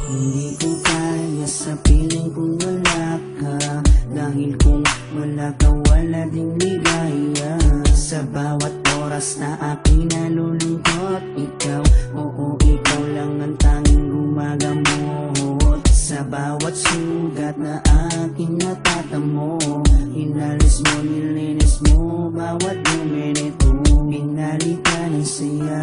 Hindi ko kaya sa piling kung wala ka, dahil kung wala ka wala ding ligaya. Sa bawat oras na aking nalulungkot, ikaw, oo ikaw lang ang tanging gumagamot. Sa bawat sugat na aking natatamo, inalis mo, nilinis mo bawat minuto. Pinalita ng saya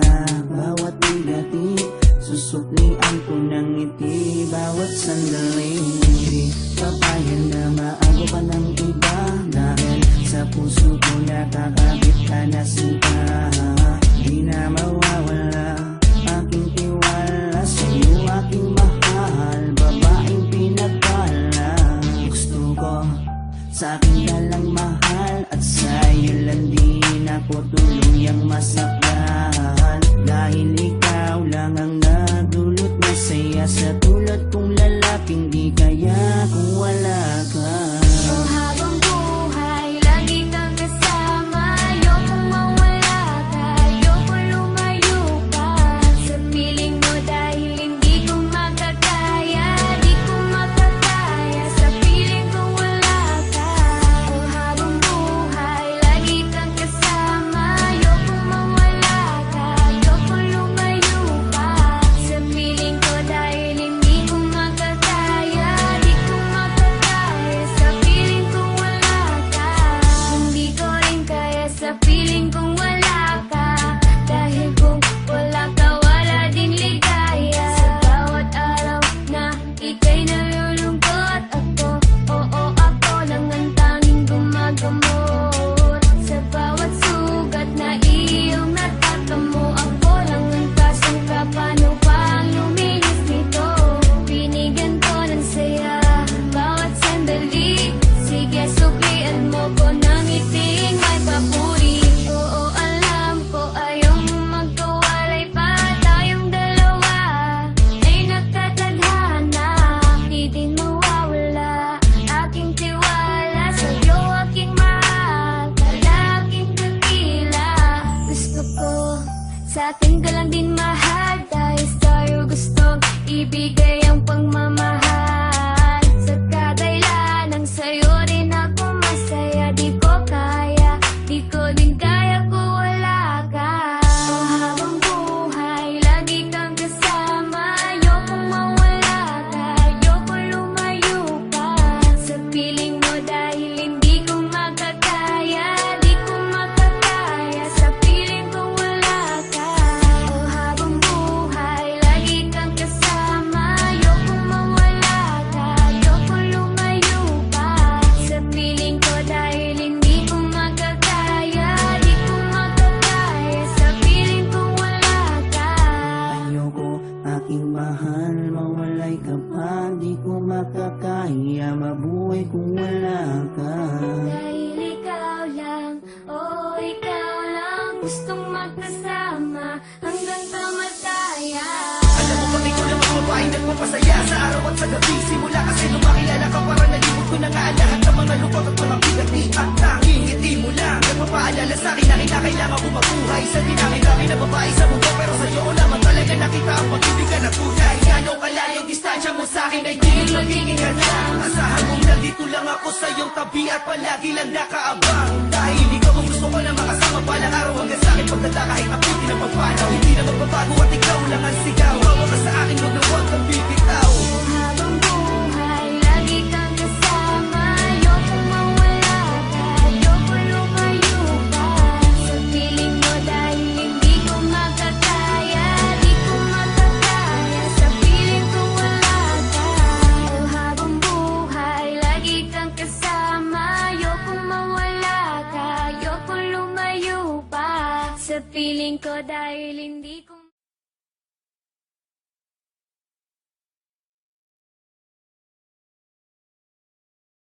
bawat negative, susuklian ko ng ngiti bawat sandali. Hindi papayag na maago pa ng iba, dahil sa puso ko nakakabit ka na sila. Di na mawawala aking tiwala sa'yo, aking mahal, babaeng pinagpala. Gusto ko sa akin ka lang mahal, at sa'yo lang din ako tuluyang masaktan. Dahil ikaw lang ang nagdulot na saya, sa tulad kong lalaping di kaya kung wala ka. Oh, habang buhay, lagi kang kasama. Ayokong mawala ka, ayokong lumayo pa sa piling mo, dahil hindi ko makakaya, di ko makakaya sa piling kung wala ka. Oh, habang buhay, lagi kang kasama. Ayokong mawala ka, ayokong lumayo pa sa piling ko, dahil hindi ko makakaya, di ko makakaya sa piling kung wala ka. Hindi ko rin kaya sa piling kung wala ka, dahil kung wala ka wala din ligaya. Sa bawat araw na ika'y nalulungkot, ako, oo ako lang ang tanging gumagamot. Sa bawat sugat na iyong natatamo, ako lang ang kasangka, paano pa ang luminis nito? Binigyan ko ng saya bawat sandali, sige suklian mo ko ng iting may papuri. Oo alam ko ayong magkawalay pa tayong dalawa, ay nagkatadhana, di din mawawala aking tiwala sa'yo, aking mahal, lalaking dakila. Gusto ko sa akin ka lang din mahal, dahil sa'yo gustong ibigay ang pagmamahal. Sa kadahilanang sa'yo rin ako masaya, di ko kaya, di ko din kaya kung wala ka. Oh, habang buhay, lagi kang kasama. Ayokong mawala ka, ayokong lumayo pa sa piling mo, dahil hindi ko makakaya, di ko makakaya sa piling kung wala ka. Oh, habang buhay, lagi kang kasama. Ayokong mawala ka, ayokong lumayo pa sa piling ko, dahil hindi ko makakaya, di ko makakaya sa piling kung wala ka. Ayoko aking mahal, mawalay ka pa, di ko makakaya mabuhay kung wala ka. Dahil ikaw lang, oh ikaw lang, gustong magkasama hanggang tamataya. Alam mo bakit ko lang ang babae nagpapasaya sa araw at sa gabi? Simula kasi nung makilala ka, parang nalimot ko na nga lahat ng mga lungkot at mga bigat ni at tanging ngiti mo lang nagpapaalala sa'kin na kinakailangan ko mabuhay. Sa dinami-dami na babae sa mundo, pero sa'yo ko naman talaga nakita ang pag-ibig ka na tunay. Gano'ng kalayong distansya mo sa'kin ay tingin magiging ka na. Asahan mong nandito lang ako sa iyong tabi at palagi lang nakaabang, dahil ikaw ang gusto ko na makasama balang araw hanggang sa'kin pagdala kahit abuti ng pagpanaw. Hindi na magbabago at ikaw lang ang sigaw, hawa ka sa akin, huwag na huwag kang bibitaw. Habang buhay, lagi kang kasama. Ayokong mawala ka, ayokong lumayo pa sa piling mo, dahil hindi ko makakaya, di ko makakaya sa piling kung wala ka. Oh, habang buhay, lagi kang kasama. Ayokong mawala ka, ayokong lumayo pa sa piling ko, dahil hindi ko